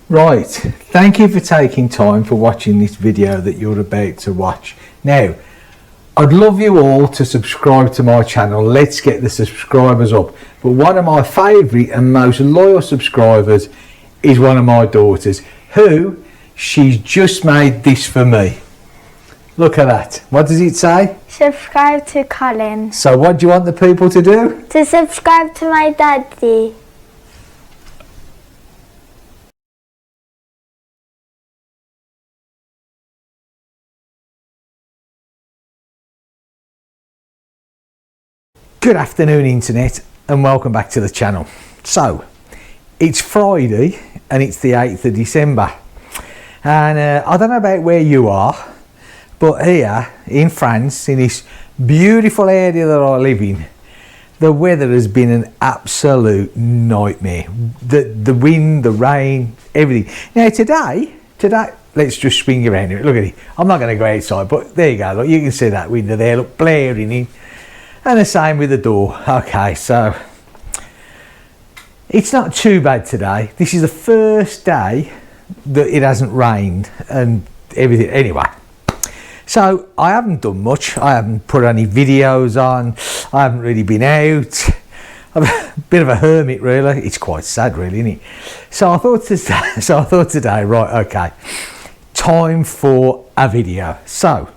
Right, thank you for taking time for watching this video that you're about to watch. Now, I'd love you all to subscribe to my channel. Let's get the subscribers up. But one of my favourite and most loyal subscribers is one of my daughters, who she's just made this for me. Look at that. What does it say? Subscribe to Colin. So what do you want the people to do? To subscribe to my daddy. Good afternoon, internet, and welcome back to the channel. So it's Friday and it's the 8th of December, and I don't know about where you are, but here in France, in this beautiful area that I live in, the weather has been an absolute nightmare. The wind, the rain, everything. Now today, let's just swing around here. Look at it. I'm not going to go outside, but there you go. Look, you can see that window there, look, blaring in. And the same with the door. Okay, so it's not too bad today. This is the first day that it hasn't rained and everything. Anyway, so I haven't done much. I haven't put any videos on. I haven't really been out. I'm a bit of a hermit, really. It's quite sad, really, isn't it? So I thought today, right, okay, time for a video. So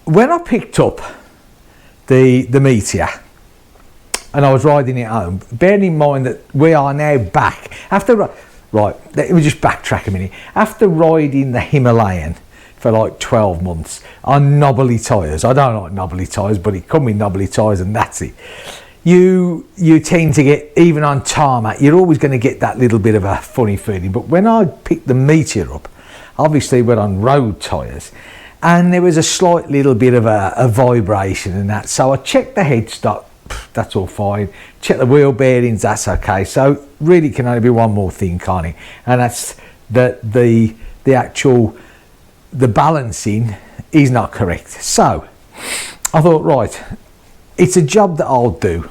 when I picked up the meteor and I was riding it home, bearing in mind that we are now back after, right, let me just backtrack a minute. After riding the Himalayan for like 12 months on knobbly tyres, I don't like knobbly tyres, but it come with knobbly tyres and that's it. You tend to get, even on tarmac, you're always going to get that little bit of a funny feeling. But when I picked the meteor up, obviously we're on road tyres, and there was a slight little bit of a vibration and that. So I checked the headstock, that's all fine. Check the wheel bearings, that's okay. So really can only be one more thing, can't it? And that's the actual, the balancing is not correct. So I thought, right, it's a job that I'll do.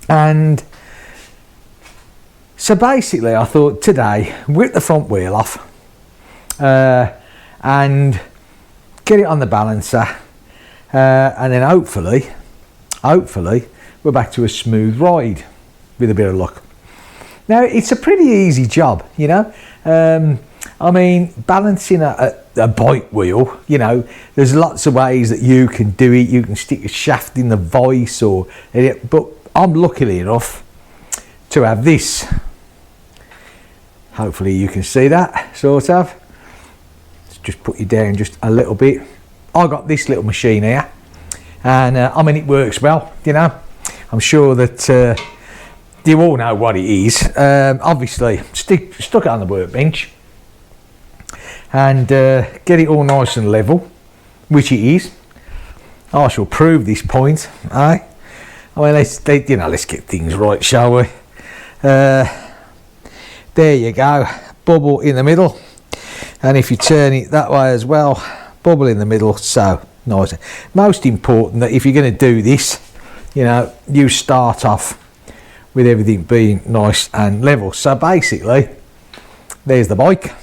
And so basically I thought today, whip the front wheel off, and get it on the balancer, and then hopefully we're back to a smooth ride with a bit of luck. Now it's a pretty easy job, you know. I mean, balancing a bike wheel, you know, there's lots of ways that you can do it. You can stick a shaft in the vice, but I'm lucky enough to have this. Hopefully you can see that, sort of. Just put you down just a little bit. I got this little machine here, and I mean, it works well, you know. I'm sure that you all know what it is. Obviously stuck it on the workbench and get it all nice and level, which it is. I shall prove this point, eh? I mean, let's get things right, shall we? There you go, bubble in the middle. And if you turn it that way as well, bubble in the middle, so nice. Most important that if you're going to do this, you know, you start off with everything being nice and level. So basically, there's the bike,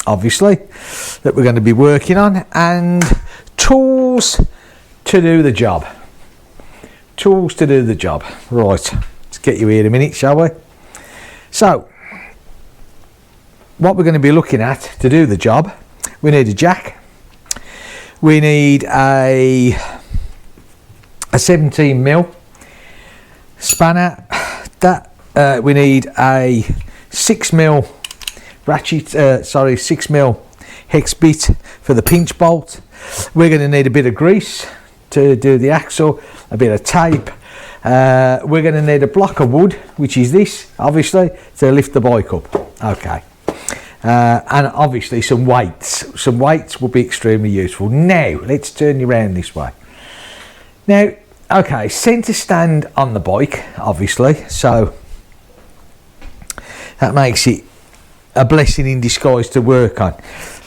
obviously, that we're going to be working on, and tools to do the job. Tools to do the job. Right, let's get you here in a minute, shall we? So what we're going to be looking at to do the job, we need a jack, we need a 17mm spanner, we need a 6mm ratchet, 6mm hex bit for the pinch bolt. We're going to need a bit of grease to do the axle, a bit of tape. We're going to need a block of wood, which is this, obviously, to lift the bike up. Okay. And obviously some weights will be extremely useful. Now let's turn you around this way. Now, okay, centre stand on the bike, obviously, so that makes it a blessing in disguise to work on,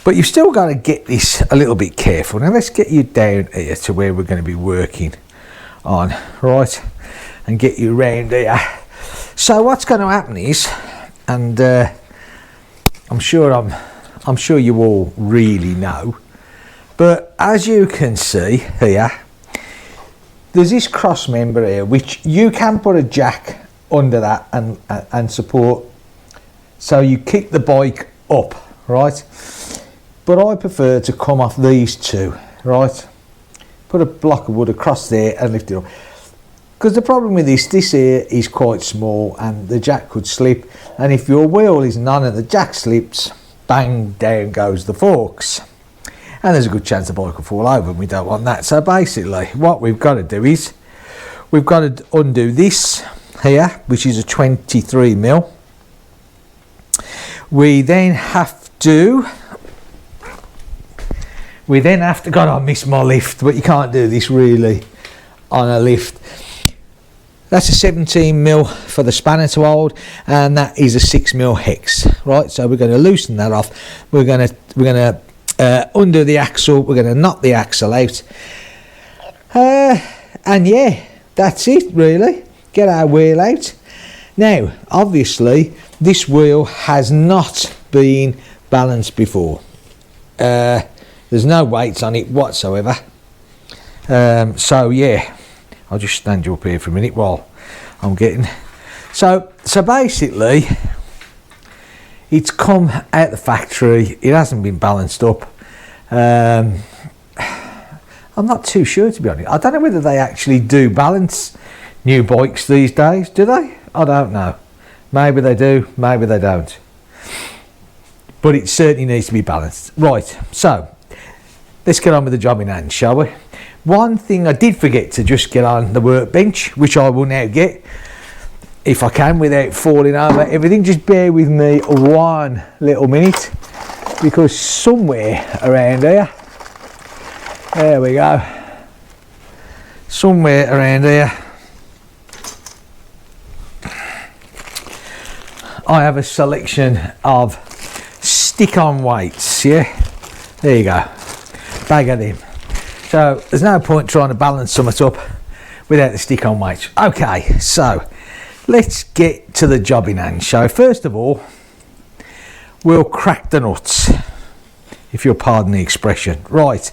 but you've still got to get this a little bit careful. Now let's get you down here to where we're going to be working on, right, and get you round here. So what's going to happen is and I'm sure you all really know, but as you can see here, there's this cross member here which you can put a jack under that and support, so you kick the bike up, right? But I prefer to come off these two, right? Put a block of wood across there and lift it up. Because the problem with this here is quite small and the jack could slip, and if your wheel isn't on and the jack slips, bang, down goes the forks. And there's a good chance the bike will fall over, and we don't want that. So basically what we've got to do is we've got to undo this here, which is a 23mm. We then have to God, I miss my lift, but you can't do this really on a lift. That's a 17mm for the spanner to hold, and that is a 6mm hex, right? So we're going to loosen that off. We're going to undo the axle. We're going to knock the axle out, and yeah, that's it really. Get our wheel out. Now obviously this wheel has not been balanced before. There's no weights on it whatsoever, so yeah, I'll just stand you up here for a minute while I'm getting so basically it's come out the factory. It hasn't been balanced up. I'm not too sure, to be honest. I don't know whether they actually do balance new bikes these days, do they? I don't know. Maybe they do, maybe they don't, but it certainly needs to be balanced. Right, so let's get on with the job in hand, shall we? One thing I did forget to just get on the workbench, which I will now get if I can without falling over everything. Just bear with me one little minute, because somewhere around here, there we go, somewhere around here I have a selection of stick-on weights. Yeah, there you go, bag of them. So there's no point trying to balance something up without the stick-on weights. Okay, so let's get to the job in hand. So first of all, we'll crack the nuts, if you'll pardon the expression. Right,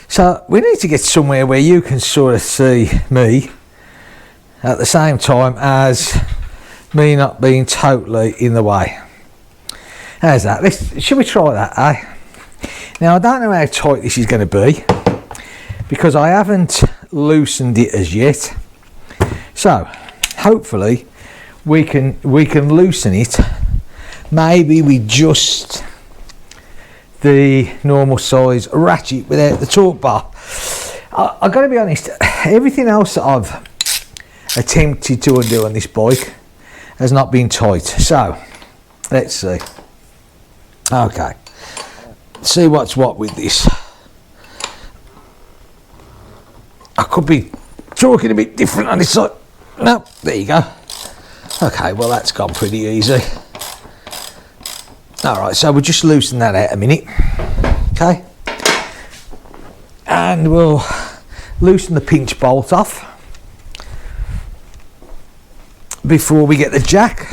so we need to get somewhere where you can sort of see me at the same time as me not being totally in the way. How's that? Should we try that, eh? Now I don't know how tight this is going to be, because I haven't loosened it as yet. So hopefully we can loosen it, maybe with just the normal size ratchet without the torque bar. I've got to be honest, everything else that I've attempted to undo on this bike has not been tight. So let's see. Okay, see what's what with this. I could be talking a bit different on this side. No, there you go. Okay, well that's gone pretty easy. Alright, so we'll just loosen that out a minute. Okay, and we'll loosen the pinch bolt off before we get the jack.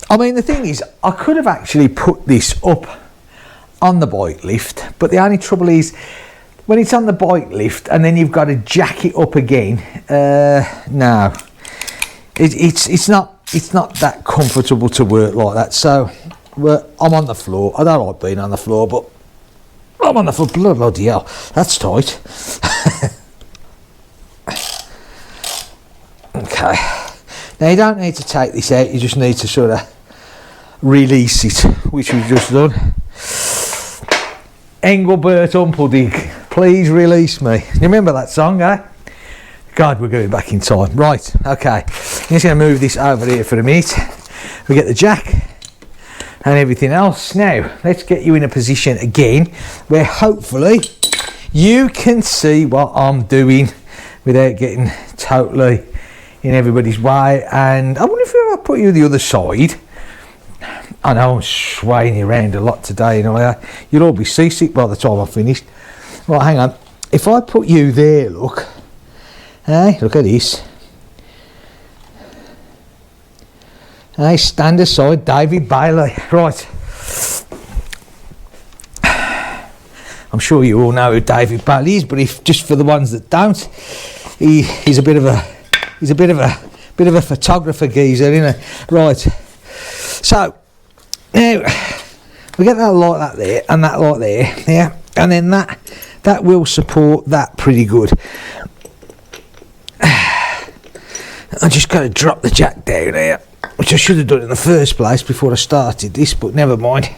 I mean, the thing is, I could have actually put this up on the bike lift, but the only trouble is when it's on the bike lift and then you've got to jack it up again. No, it's not that comfortable to work like that. So I'm on the floor. I don't like being on the floor, but I'm on the floor. Bloody hell, that's tight. Okay, now you don't need to take this out, you just need to sort of release it, which we've just done. Engelbert Humperdinck, please release me. You remember that song, eh? God, we're going back in time. Right, okay, I'm just going to move this over here for a minute. We get the jack and everything else. Now let's get you in a position again where hopefully you can see what I'm doing without getting totally in everybody's way. And I wonder if I put you the other side. I know I'm swaying you around a lot today, you know, you'll all be seasick by the time I'm finished. Right, hang on, if I put you there, look, hey, look at this. Hey, stand aside, David Bailey. Right. I'm sure you all know who David Bailey is, but if just for the ones that don't, he's a bit of a photographer geezer, isn't he? Right. So now we get that like that there and that like there, yeah, and then that will support that pretty good. I just got to drop the jack down here, which I should have done in the first place before I started this, but never mind.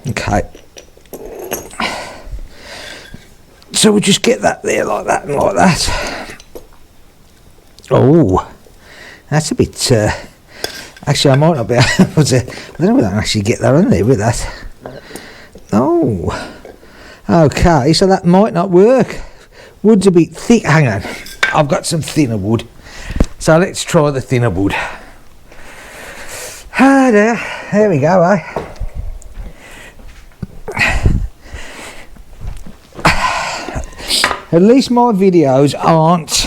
Okay. So we just get that there like that and like that. Oh, that's a bit. Actually, I might not be able to. I don't know if I can actually get that on there with that. Oh. Okay, so that might not work. Wood's a bit thick. Hang on, I've got some thinner wood. So let's try the thinner wood. Ah, there we go, eh? At least my videos aren't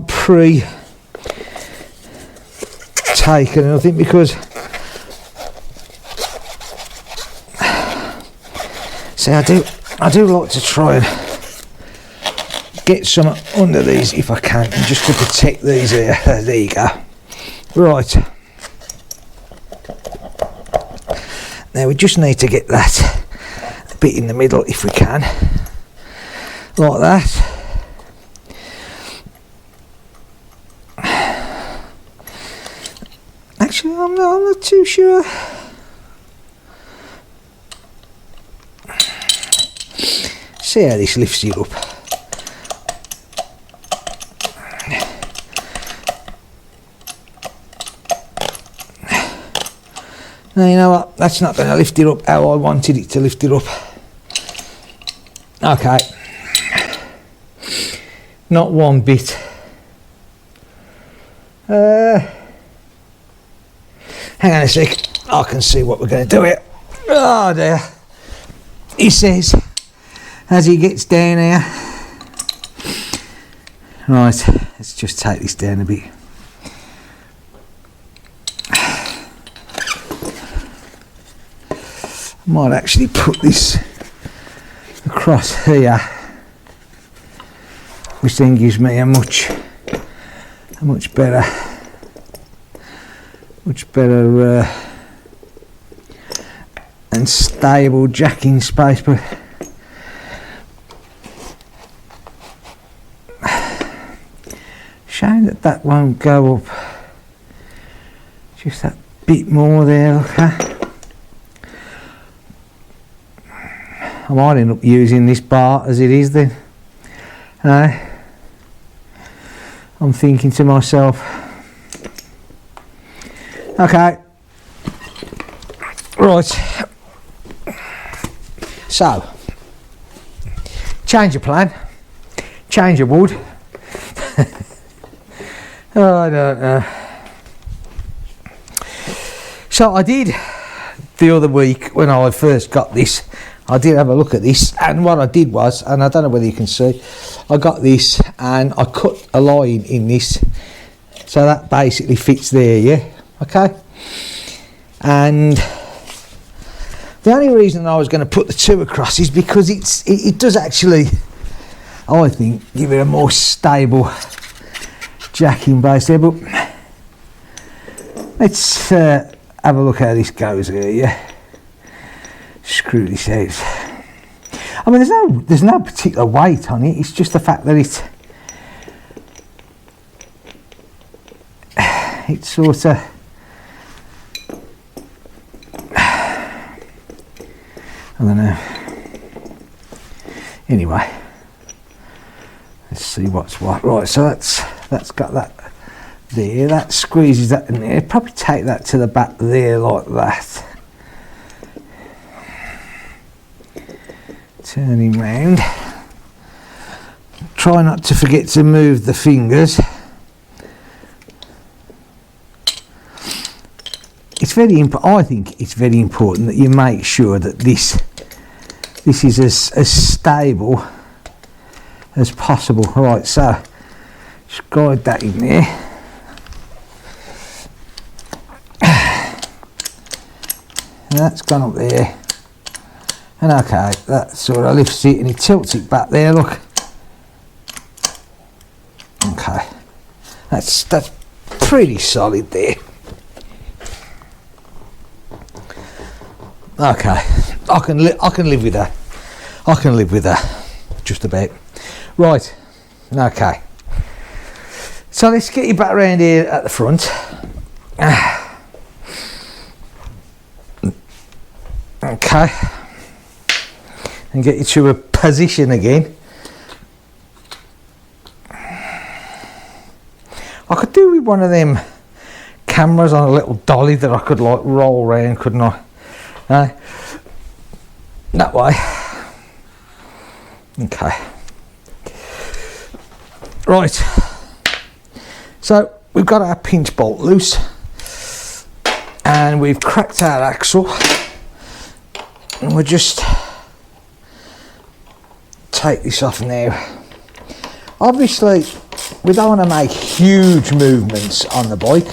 pre-taken, I think, because see, I do like to try and get some under these if I can, just to protect these here. There you go. Right. Now we just need to get that bit in the middle if we can. Like that. Actually, I'm not too sure. See how this lifts it up. Now, you know what, that's not going to lift it up how I wanted it to lift it up. Okay. Not one bit. Hang on a sec, I can see what we're going to do here. Oh dear. He says, as he gets down here. Right, let's just take this down a bit. Might actually put this across here, which then gives me a much better and stable jacking space. But shame that won't go up just that bit more there. Look at. I might end up using this bar as it is then. I'm thinking to myself, okay, right, so, change of plan, change of wood. Oh, I don't know. So I did the other week when I first got this, I did have a look at this, and what I did was, and I don't know whether you can see, I got this and I cut a line in this, so that basically fits there, yeah, okay. And the only reason I was going to put the two across is because it does actually, I think, give it a more stable jacking base there. But let's have a look how this goes here, yeah. Screw this out. I mean, there's no particular weight on it. It's just the fact that it's sort of, I don't know. Anyway, let's see what's what. Right, so that's got that there. That squeezes that in there. Probably take that to the back there like that. Turning round. Try not to forget to move the fingers. It's I think it's very important that you make sure that this is as stable as possible. Right, so just guide that in there. And that's gone up there. And okay, that sort of lifts it and it tilts it back there, look. Okay, that's pretty solid there. Okay, I can live with that. I can live with that, just about. Right, okay. So let's get you back around here at the front. Okay, and get you to a position again. I could do with one of them cameras on a little dolly that I could like roll around, couldn't I? That way. Okay. Right. So we've got our pinch bolt loose, and we've cracked our axle, and we'll just take this off now. Obviously, we don't want to make huge movements on the bike,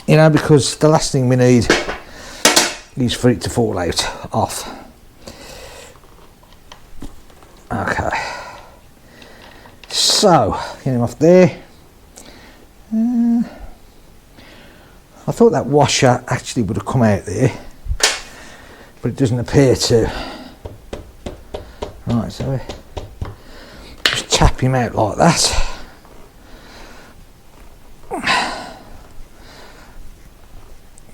you know, because the last thing we need is for it to fall out off. Okay, so get him off there. I thought that washer actually would have come out there, but it doesn't appear to. Right, so we just tap him out like that.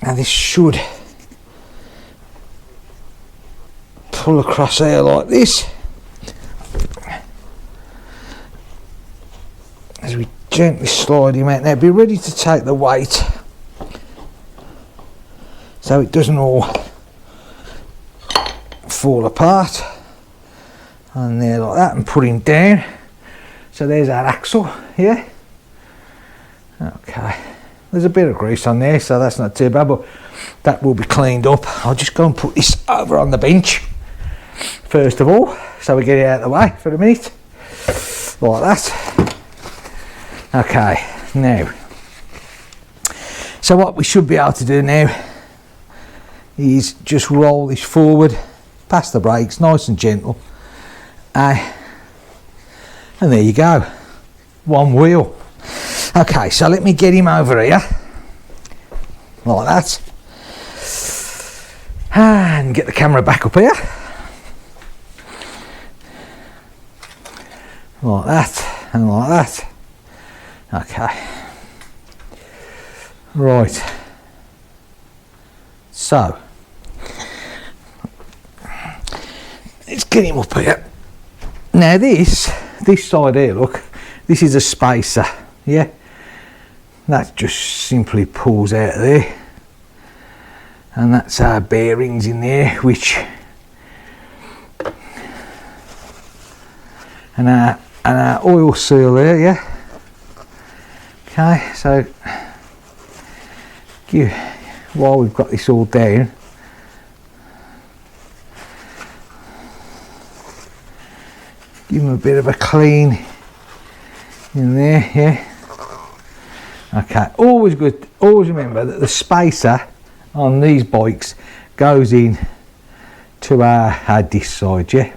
Now this should pull across here like this as we gently slide him out. Now be ready to take the weight so it doesn't all fall apart, and there like that, and put him down. So there's our axle here. Okay, there's a bit of grease on there, so that's not too bad, but that will be cleaned up. I'll just go and put this over on the bench first of all, so we get it out of the way for a minute, like that. Okay, now, so what we should be able to do now is just roll this forward, past the brakes, nice and gentle, and there you go, one wheel. Okay, so let me get him over here, like that, and get the camera back up here, like that, and like that. Okay, right, so let's get him up here. Now this side here, look, this is a spacer, yeah, that just simply pulls out of there, and that's our bearings in there, which, and our oil seal there, yeah. Okay, so while we've got this all down, give them a bit of a clean in there, yeah. Okay, always good, always remember that the spacer on these bikes goes in to our disc side, yeah.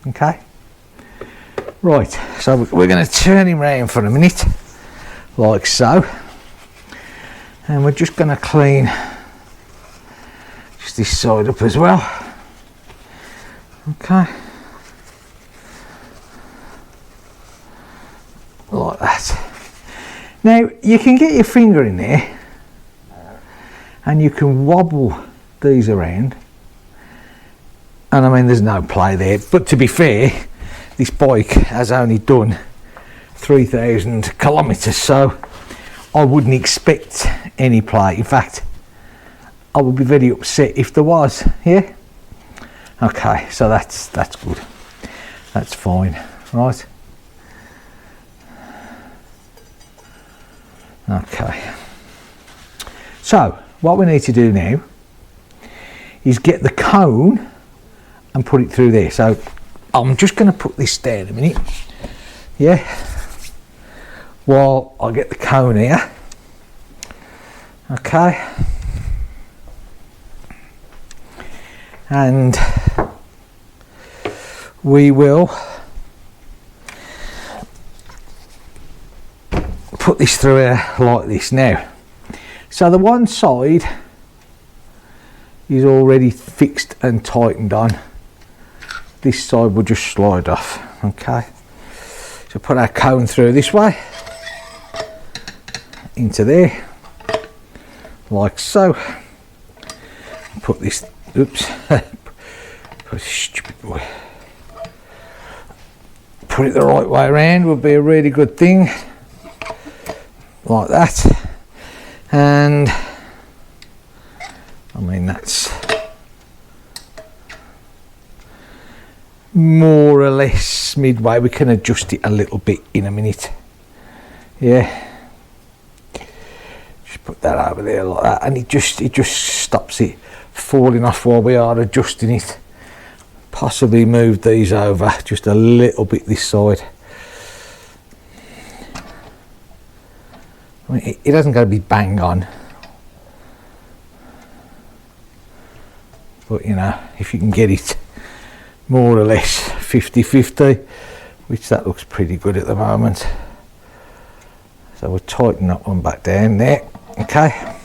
Okay, right, so we're going to turn him round for a minute, like so, and we're just going to clean just this side up as well. Okay, like that. Now you can get your finger in there and you can wobble these around, and I mean there's no play there, but to be fair, this bike has only done 3,000 kilometers, so I wouldn't expect any play. In fact, I would be very upset if there was, yeah. Okay, so that's good, that's fine, right. Okay, so what we need to do now is get the cone and put it through there. So I'm just going to put this down a minute, yeah, while I get the cone here. Okay, and we will put this through here like this now. So the one side is already fixed and tightened on. This side will just slide off. Okay, so put our cone through this way into there like so. Put this, oops, stupid boy, put it the right way around would be a really good thing, like that. And I mean, that's more or less midway. We can adjust it a little bit in a minute. Yeah, just put that over there like that, and it just stops it falling off while we are adjusting it. Possibly move these over just a little bit this side. I mean, it hasn't got to be bang on, but you know, if you can get it more or less 50-50, which that looks pretty good at the moment. So we'll tighten that one back down there. Okay,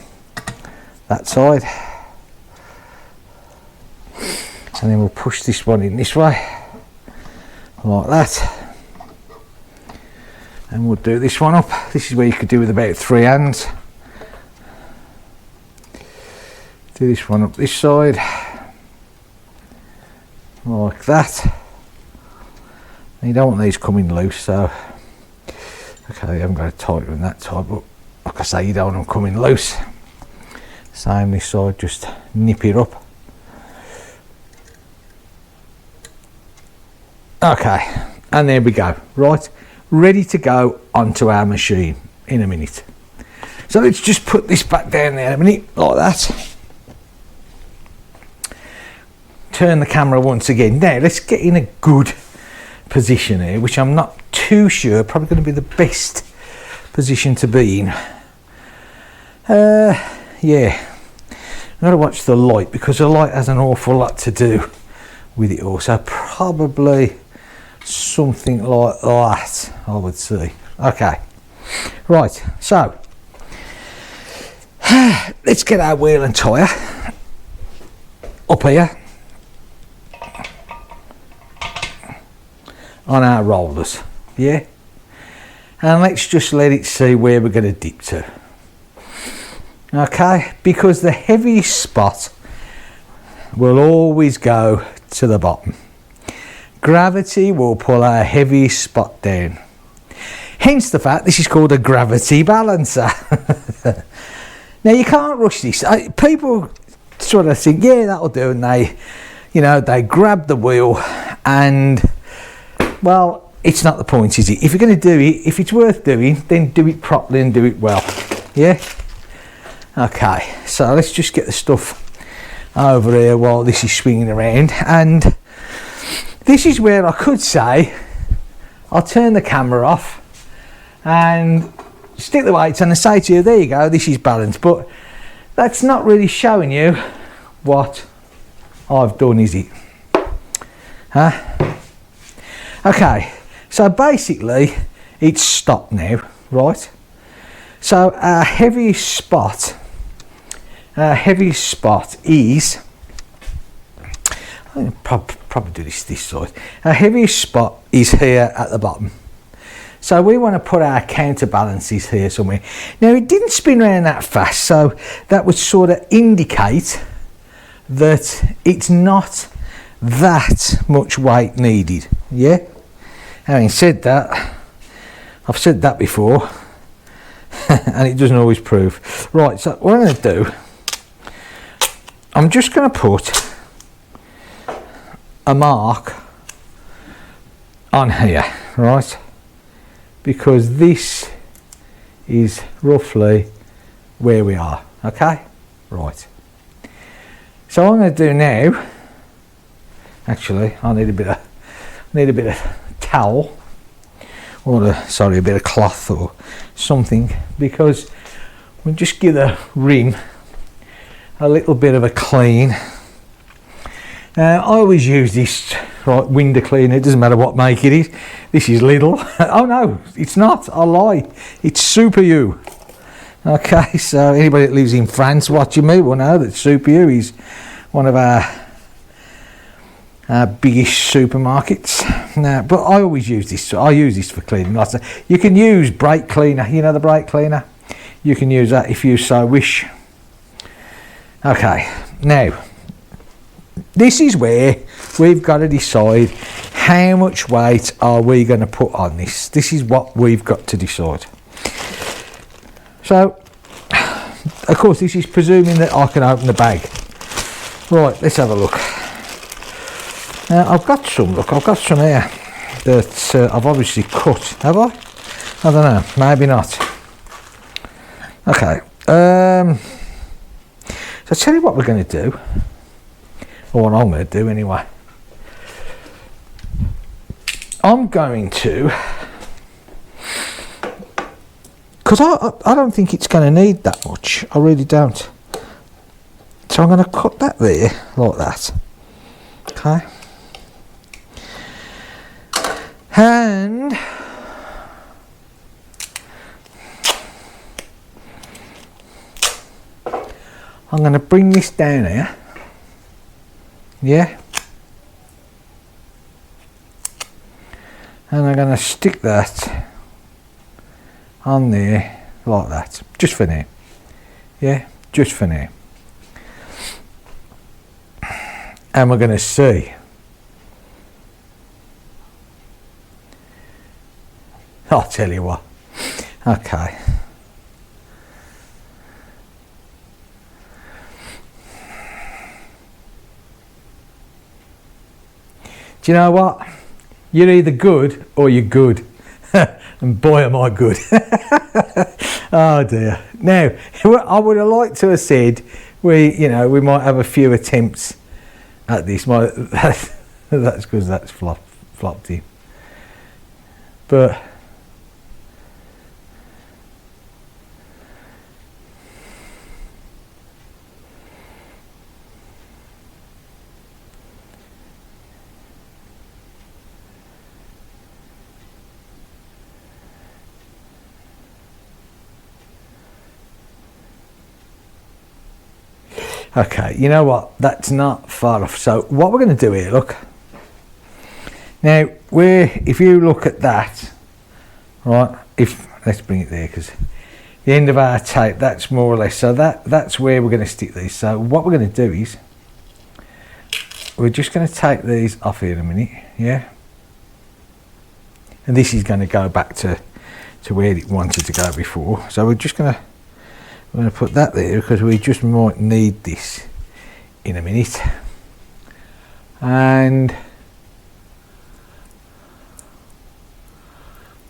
that side, and then we'll push this one in this way like that. And we'll do this one up. This is where you could do with about 3 hands. Do this one up this side, like that. And you don't want these coming loose, so okay, you haven't got to tighten that side, but like I say, you don't want them coming loose. Same this side, just nip it up. Okay, and there we go. Right, ready to go onto our machine in a minute. So let's just put this back down there a minute, like that. Turn the camera once again. Now let's get in a good position here, which I'm not too sure, probably going to be the best position to be in. Yeah, I've got to watch the light, because the light has an awful lot to do with it all. So probably something like that, I would say. Okay, right, so let's get our wheel and tyre up here on our rollers, yeah, and let's just let it see where we're going to dip to. Okay, because the heaviest spot will always go to the bottom. Gravity will pull our heaviest spot down. Hence the fact this is called a gravity balancer. Now you can't rush this. People sort of think, yeah, that'll do, and they, you know, they grab the wheel, and well, it's not the point, is it? If you're going to do it, if it's worth doing, then do it properly and do it well. Yeah. Okay, so let's just get the stuff over here while this is swinging around, and this is where I could say I'll turn the camera off and stick the weights on and say to you, there you go, this is balanced, but that's not really showing you what I've done, is it? Huh? Okay, so basically it's stopped now, right? So our heaviest spot is, I'll probably do this side. Our heaviest spot is here at the bottom. So we want to put our counterbalances here somewhere. Now it didn't spin around that fast, so that would sort of indicate that it's not that much weight needed. Yeah. Having said that, I've said that before, and it doesn't always prove. Right, so what I'm going to do, I'm just going to put a mark on here, right? Because this is roughly where we are, okay? Right. So what I'm going to do now, actually, I need a bit of towel, or a bit of cloth or something, because we'll just give the rim a little bit of a clean. I always use this window cleaner. It doesn't matter what make it is. This is Lidl. Oh no, it's not. I lie. It's Super U. Okay, so anybody that lives in France watching me will know that Super U is one of our biggest supermarkets. Now, but I always use this. I use this for cleaning. Like I say, you can use brake cleaner. You know the brake cleaner. You can use that if you so wish. Okay, now this is where we've got to decide how much weight are we going to put on this. This is what we've got to decide. So, of course, this is presuming that I can open the bag. Right, let's have a look. Now, I've got some here that I've obviously cut. Have I? I don't know, maybe not. Okay, so I'll tell you what we're going to do, or what I'm going to do anyway. I'm going to, because I don't think it's going to need that much. I really don't. So I'm going to cut that there like that. Okay. And I'm going to bring this down here. Yeah. And I'm going to stick that on there like that, just for now. Yeah, just for now. And we're going to see. I'll tell you what. Okay. Do you know what? You're either good or you're good. And boy am I good. Oh dear. Now, I would have liked to have said we might have a few attempts at this. That's because that's flopped in. But okay, you know what? That's not far off. So what we're going to do here, look. Now, if you look at that, right? Let's bring it there, because the end of our tape, that's more or less. So that's where we're going to stick these. So what we're going to do is we're just going to take these off here in a minute, yeah. And this is going to go back to where it wanted to go before. So we're going to put that there, because we just might need this in a minute. And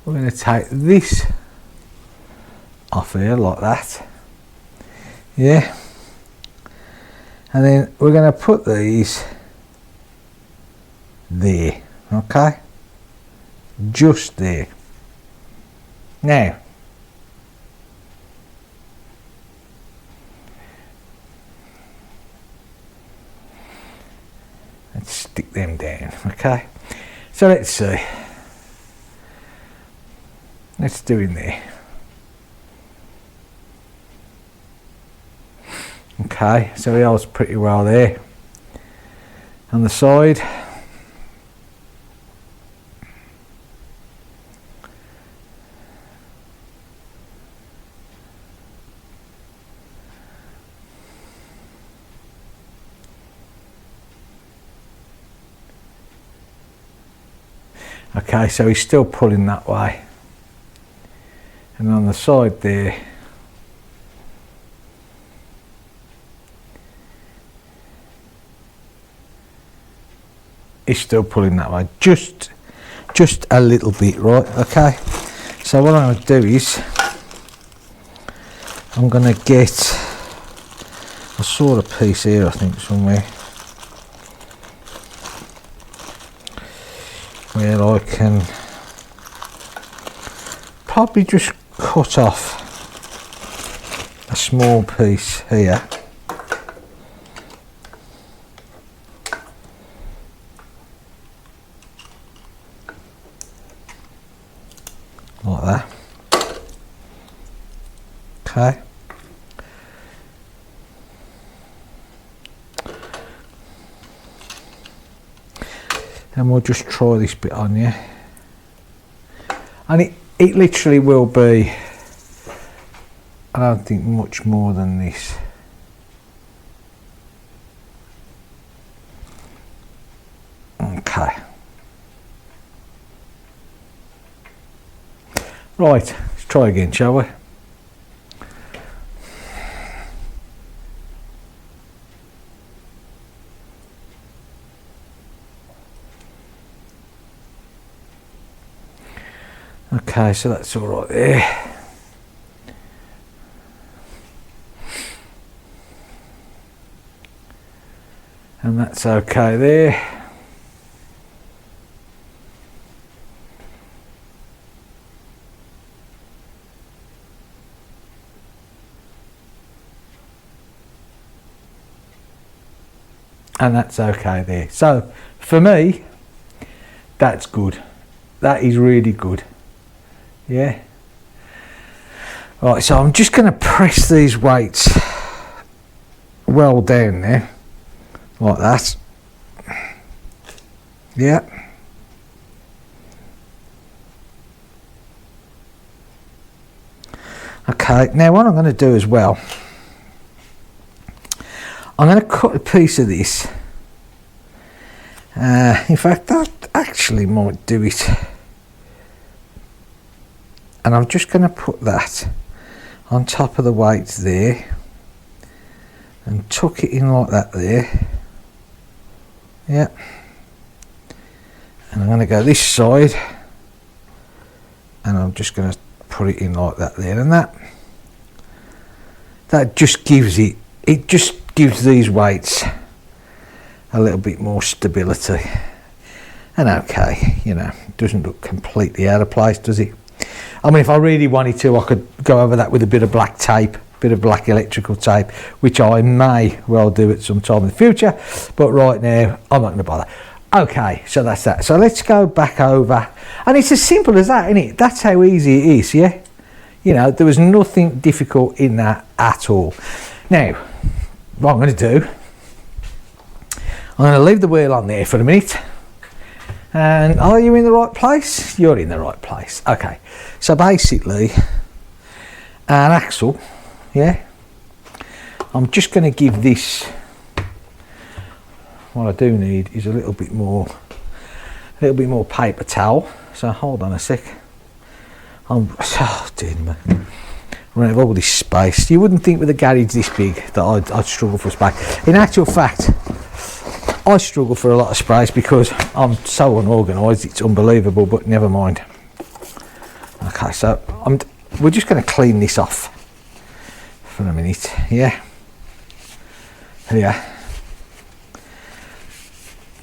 we're going to take this off here like that. Yeah. And then we're going to put these there. Okay. Just there. Now, let's stick them down. Okay. So let's see. Let's do in there. Okay, so it holds pretty well there. On the side. Okay, so he's still pulling that way. And on the side there, he's still pulling that way, just a little bit, right? Okay, so what I'm going to do is I'm going to get I saw a piece here, I think, somewhere, where I can probably just cut off a small piece here. Like that. Okay. And we'll just try this bit on, yeah. And it literally will be, I don't think, much more than this. Okay. Right, let's try again, shall we? Okay, so that's all right there. And that's okay there. And that's okay there. So for me, that's good. That is really good. Yeah. Right, so I'm just going to press these weights well down there, like that. Yeah. Okay, now what I'm going to do as well, I'm going to cut a piece of this. In fact, that actually might do it. And I'm just going to put that on top of the weights there and tuck it in like that there. Yeah. And I'm going to go this side and I'm just going to put it in like that there, and that just gives it just gives these weights a little bit more stability. And okay, you know, it doesn't look completely out of place, does it? I mean, if I really wanted to, I could go over that with a bit of black tape, bit of black electrical tape, which I may well do at some time in the future, but right now I'm not going to bother. Okay, so that's that. So let's go back over, and it's as simple as that, isn't it? That's how easy it is, yeah? You know, there was nothing difficult in that at all. Now, what I'm going to do, I'm going to leave the wheel on there for a minute. And are you in the right place? You're in the right place. Okay, so basically an axle, yeah, I'm just going to give this, what I do need is a little bit more paper towel. So hold on a sec. Oh dear me, running out of all this space. You wouldn't think with a garage this big that I'd struggle for space. In actual fact, I struggle for a lot of space because I'm so unorganised, it's unbelievable, but never mind. Okay, so we're just going to clean this off for a minute, yeah? Yeah.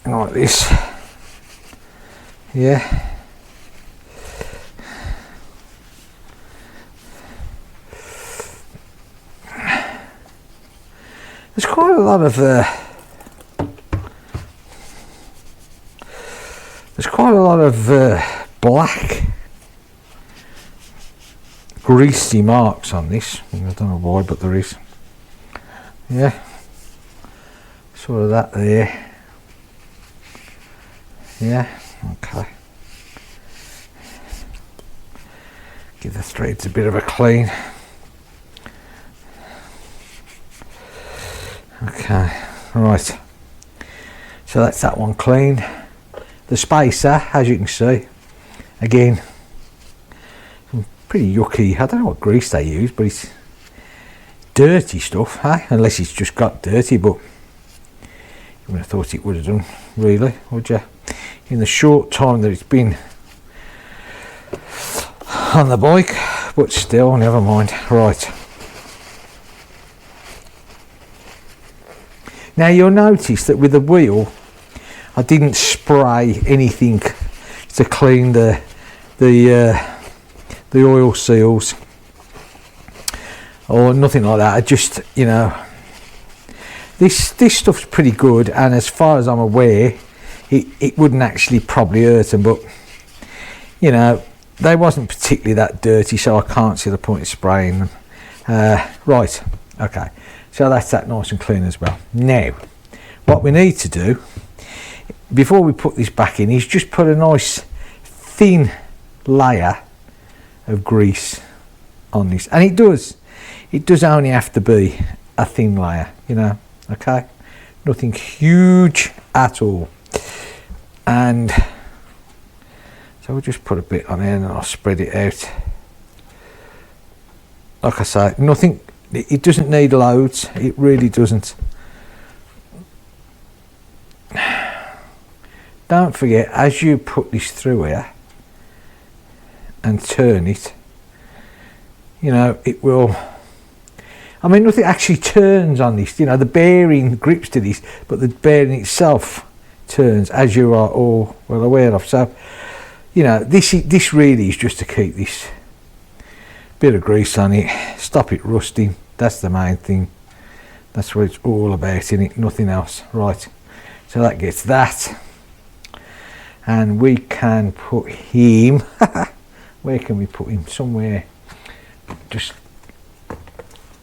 Like this. Yeah. There's quite a lot of black greasy marks on this. I don't know why, but there is. Yeah, sort of that there. Yeah, okay. Give the threads a bit of a clean. Okay, right. So that's that one clean. The spacer, as you can see, again, pretty yucky. I don't know what grease they use, but it's dirty stuff, eh? Unless it's just got dirty, but you wouldn't have thought it would have done, really, would you? In the short time that it's been on the bike, but still, never mind. Right. Now you'll notice that with the wheel I didn't spray anything to clean the oil seals or nothing like that. I just, you know, this stuff's pretty good, and as far as I'm aware it wouldn't actually probably hurt them, but you know, they wasn't particularly that dirty, so I can't see the point of spraying them. Right, okay, so that's that nice and clean as well. Now what we need to do before we put this back in is just put a nice thin layer of grease on this, and it does only have to be a thin layer, you know, okay, nothing huge at all. And so we'll just put a bit on here and I'll spread it out. Like I say, nothing, it doesn't need loads, it really doesn't. Don't forget, as you put this through here and turn it, you know, it will, I mean, nothing actually turns on this, you know, the bearing grips to this, but the bearing itself turns, as you are all well aware of. So, you know, this really is just to keep this bit of grease on it, stop it rusting. That's the main thing. That's what it's all about, in it, nothing else. Right, so that gets that, and we can put him where can we put him? Somewhere, just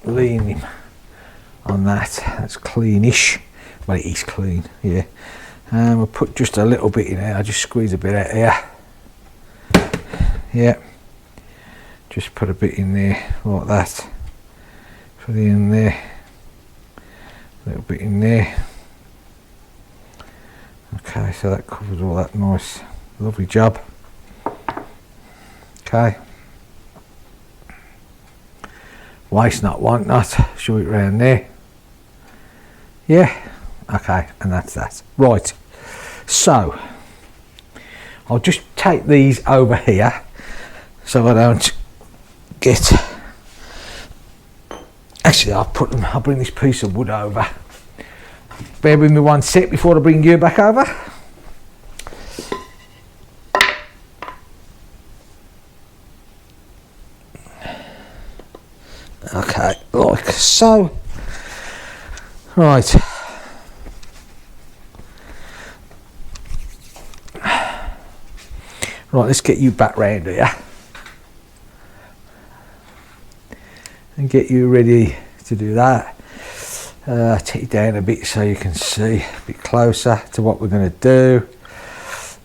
lean him on that. That's cleanish. Well, it is clean, yeah. And we'll put just a little bit in there. I'll just squeeze a bit out here. Yeah, just put a bit in there like that. Put it in there, a little bit in there. Okay, so that covers all that nice, lovely job. Okay, waste not, want not, shove it round there. Yeah, okay, and that's that. Right, so I'll just take these over here so I don't get, actually I'll bring this piece of wood over. Bear with me one sec before I bring you back over. Okay, like so. Right. Right, let's get you back round here and get you ready to do that. Take it down a bit so you can see a bit closer to what we're going to do,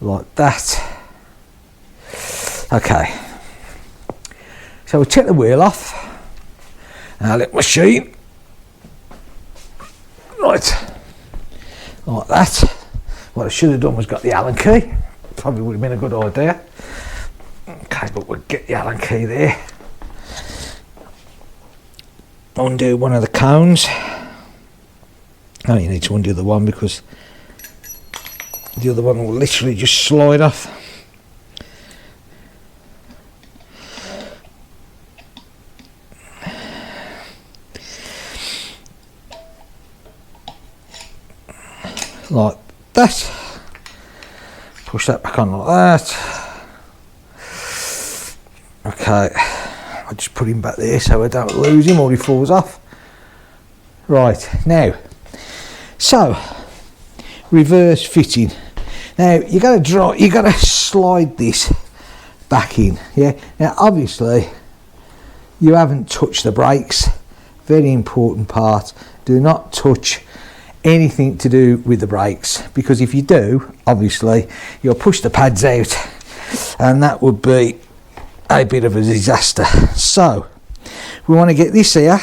like that. Okay, so we'll take the wheel off and our little machine, right, like that. What I should have done was got the Allen key, probably would have been a good idea. Okay, but we'll get the Allen key there, undo one of the cones. Oh, you need to undo the one because the other one will literally just slide off. Like that. Push that back on like that. Okay, I'll just put him back there so I don't lose him or he falls off. Right, now, so reverse fitting. Now you got to slide this back in. Yeah. Now obviously you haven't touched the brakes. Very important part. Do not touch anything to do with the brakes, because if you do, obviously you'll push the pads out, and that would be a bit of a disaster. So we want to get this here.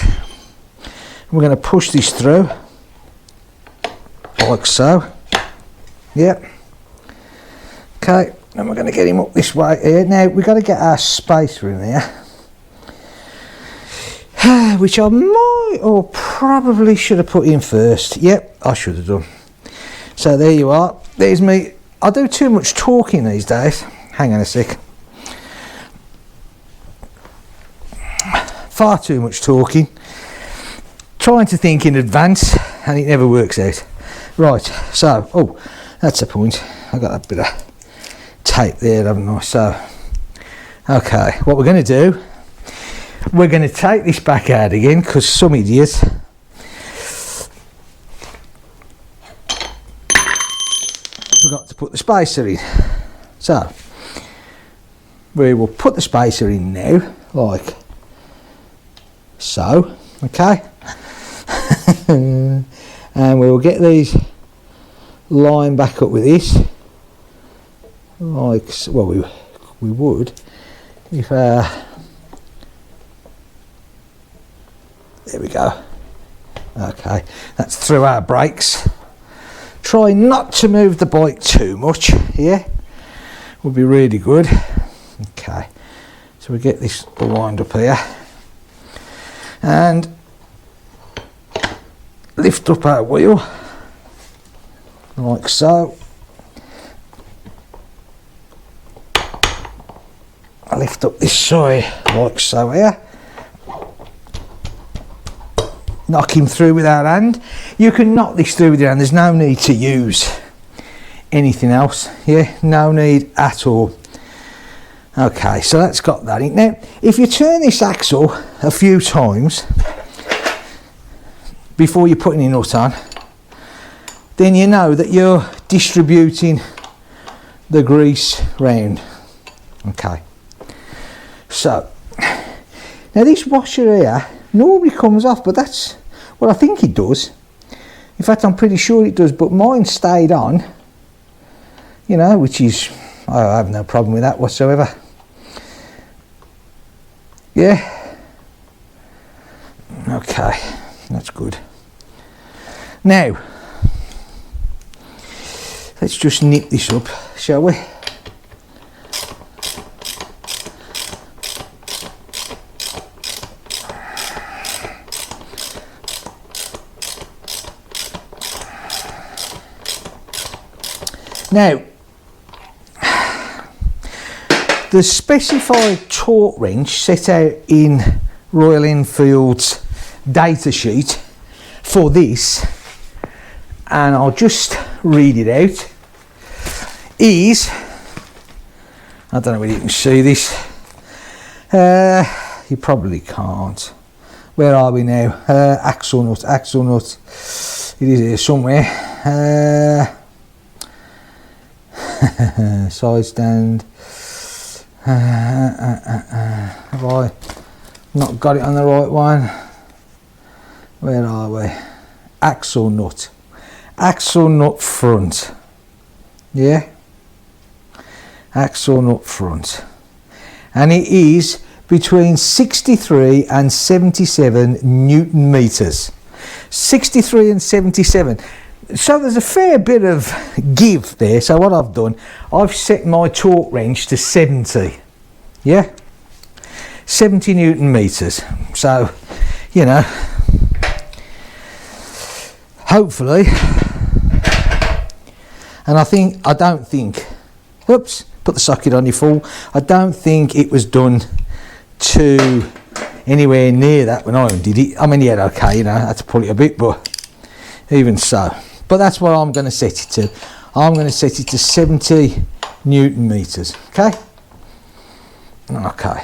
We're going to push this through like so. Yep. Okay, and we're going to get him up this way here. Now we've got to get our spacer in there, which I might or probably should have put in first. Yep, I should have done. So there you are. There's me. I do too much talking these days. Hang on a sec. Far too much talking. trying to think in advance and it never works out. Right, so, oh, that's the point. I've got that bit of tape there, haven't I? So, okay, what we're going to do, we're going to take this back out again because some idiots forgot to put the spacer in. So, we will put the spacer in now, like so, okay? And we'll get these lined back up with this, like, well, we would, if, there we go. Okay, that's through our brakes. Try not to move the bike too much here, would be really good. Okay, so we get this lined up here and lift up our wheel like so. I lift up this side like so here. Knock him through with our hand. You can knock this through with your hand, there's no need to use anything else, yeah, no need at all. Okay, so that's got that in. Now, if you turn this axle a few times before you're putting your nut on, then you know that you're distributing the grease round. Okay, so now this washer here normally comes off, but that's, well, I think it does. In fact, I'm pretty sure it does, but mine stayed on, you know, which is, I have no problem with that whatsoever. Yeah. Okay, that's good. Now, let's just nip this up, shall we? Now, the specified torque wrench set out in Royal Enfield's data sheet for this, and I'll just read it out, is, I don't know whether you can see this, you probably can't. Where are we now? Axle nut, it is here somewhere. Side stand. Have I not got it on the right one? Where are we? Axle nut front. Yeah, axle nut front, and it is between 63 and 77 Newton meters. 63 and 77. So there's a fair bit of give there. So what I've done, I've set my torque wrench to 70. Yeah, 70 Newton meters. So, you know, hopefully, and I don't think, whoops, put the socket on your full. I don't think it was done to anywhere near that when I did it. I mean, yeah, okay, you know, I had to pull it a bit, but even so. But that's what I'm going to set it to. I'm going to set it to 70 Newton meters. Okay? Okay.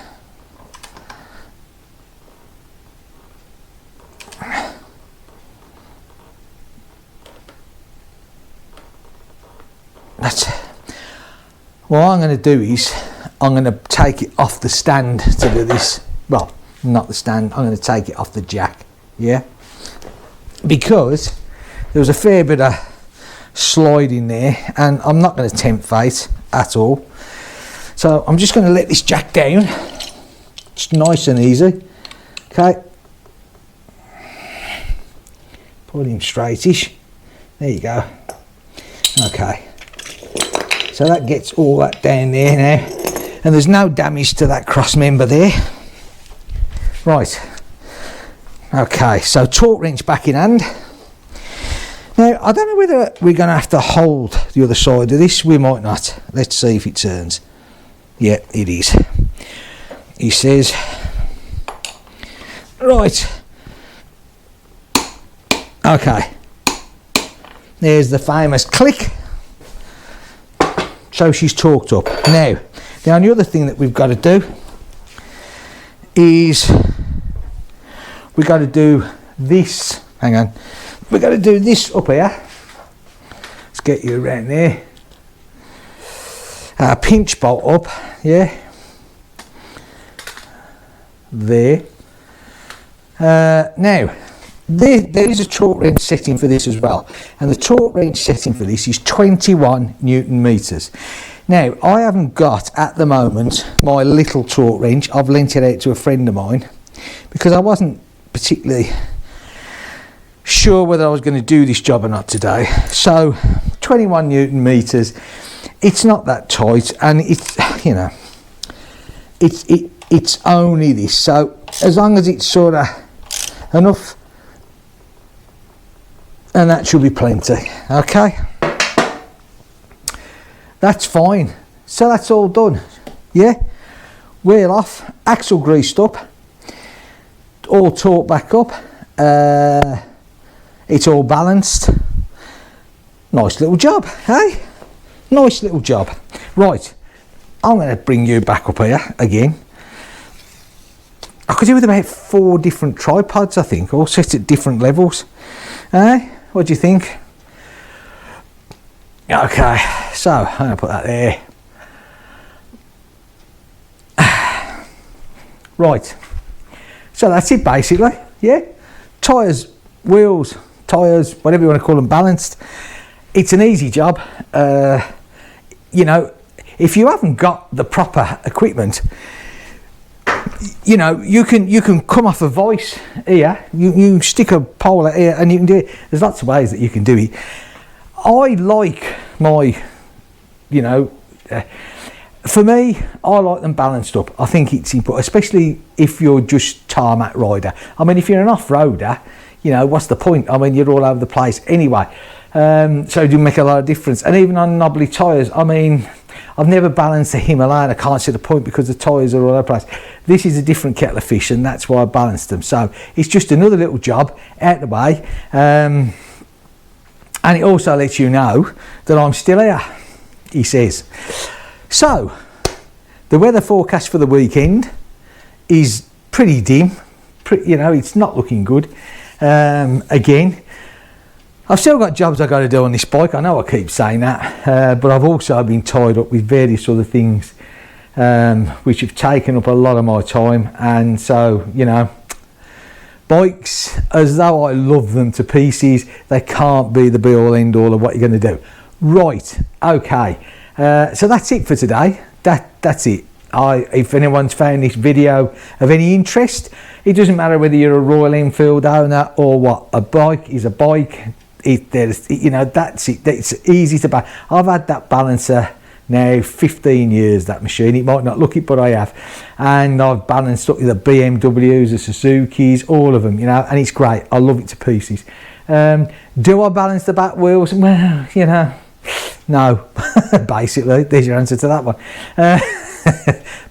That's it. What I'm going to do is I'm going to take it off the stand to do this. Well, not the stand. I'm going to take it off the jack. Yeah? Because there was a fair bit of slide in there, and I'm not going to tempt fate at all. So I'm just going to let this jack down. It's nice and easy. Okay. Pull him straightish. There you go. Okay. So that gets all that down there now, and there's no damage to that cross member there. Right. Okay, so torque wrench back in hand. Now, I don't know whether we're going to have to hold the other side of this. We might not. Let's see if it turns. Yeah, it is. He says, right, Okay, there's the famous click. So she's torqued up. Now the only other thing that we've got to do is we've got to do this. Hang on, we've got to do this up here. Let's get you around there. Pinch bolt up, yeah. There. Now, there is a torque wrench setting for this as well, and the torque wrench setting for this is 21 Newton meters. Now, I haven't got at the moment my little torque wrench. I've lent it out to a friend of mine because I wasn't particularly sure whether I was going to do this job or not today. So 21 Newton meters, it's not that tight, and it's, you know, it's only this, so as long as it's sort of enough, and that should be plenty. Okay, that's fine. So that's all done. Yeah, wheel off, axle greased up, all torqued back up, it's all balanced. Nice little job, hey? Nice little job. Right, I'm going to bring you back up here again. I could do with about 4 different tripods, I think, all set at different levels. What do you think? Okay, so I'm going to put that there. Right, so that's it basically, yeah? Tyres, wheels, tyres, whatever you want to call them, balanced. It's an easy job. You know, if you haven't got the proper equipment, you know, you can come off a voice here, you stick a pole out here and you can do it. There's lots of ways that you can do it. I like my, you know, for me, I like them balanced up. I think it's important, especially if you're just tarmac rider. I mean, if you're an off-roader, you know, what's the point? I mean, you're all over the place anyway. So it do make a lot of difference. And even on knobbly tyres, I mean, I've never balanced a Himalayan. I can't see the point because the tyres are all over the place. This is a different kettle of fish, and that's why I balanced them. So it's just another little job out the way. And it also lets you know that I'm still here, he says. So the weather forecast for the weekend is pretty dim. You know, it's not looking good. Again, I've still got jobs I've got to do on this bike. I know I keep saying that, but I've also been tied up with various other things which have taken up a lot of my time. And so, you know, bikes, as though I love them to pieces, they can't be the be all end all of what you're going to do. Right, okay, so that's it for today. That's it. If anyone's found this video of any interest, it doesn't matter whether you're a Royal Enfield owner or what. A bike is a bike. You know, that's it. It's easy to buy. I've had that balancer now 15 years, that machine. It might not look it, but I have. And I've balanced up with the BMWs, the Suzukis, all of them, you know, and it's great. I love it to pieces. Do I balance the back wheels? Well, you know, no. Basically, there's your answer to that one.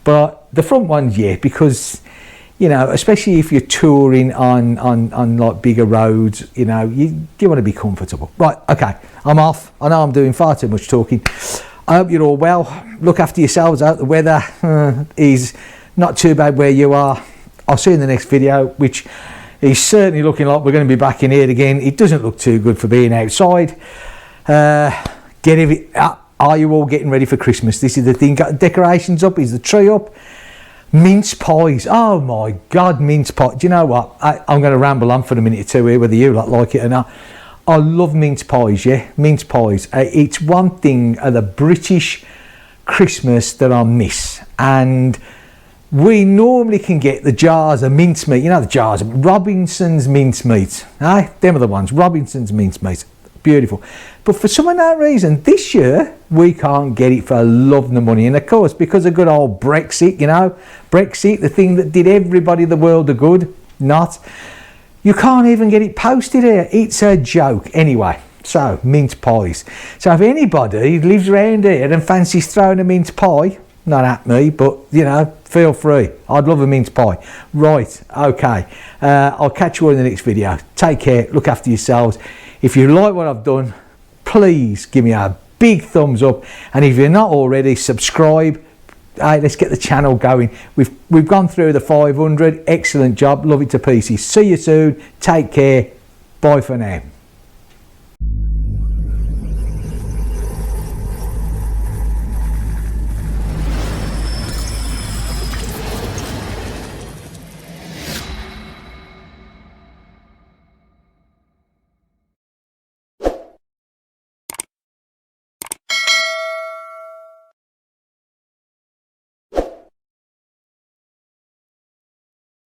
But the front ones, yeah, because, you know, especially if you're touring on like bigger roads, you know, you want to be comfortable. Right, okay, I'm off. I know I'm doing far too much talking. I hope you're all well. Look after yourselves out. The weather is not too bad where you are. I'll see you in the next video, which is certainly looking like we're going to be back in here again. It doesn't look too good for being outside. Are you all getting ready for Christmas? This is the thing. Got decorations up? Is the tree up? Mince pies. Oh my God, mince pie. Do you know what? I'm going to ramble on for a minute or two here, whether you like it or not. I love mince pies, yeah? Mince pies. It's one thing of the British Christmas that I miss. And we normally can get the jars of mincemeat. You know the jars of Robinson's mincemeat. Them are the ones. Robinson's mincemeat. Beautiful. But for some unknown reason, this year, we can't get it for love nor money. And of course, because of good old Brexit, you know, Brexit, the thing that did everybody the world a good, not. You can't even get it posted here. It's a joke. Anyway, so, mince pies. So if anybody lives around here and fancies throwing a mince pie, not at me, but you know, feel free. I'd love a mince pie. Right, okay. I'll catch you all in the next video. Take care, look after yourselves. If you like what I've done, please give me a big thumbs up, and if you're not already, subscribe. Hey, let's get the channel going. We've gone through the 500. Excellent job, love it to pieces. See you soon, take care, bye for now.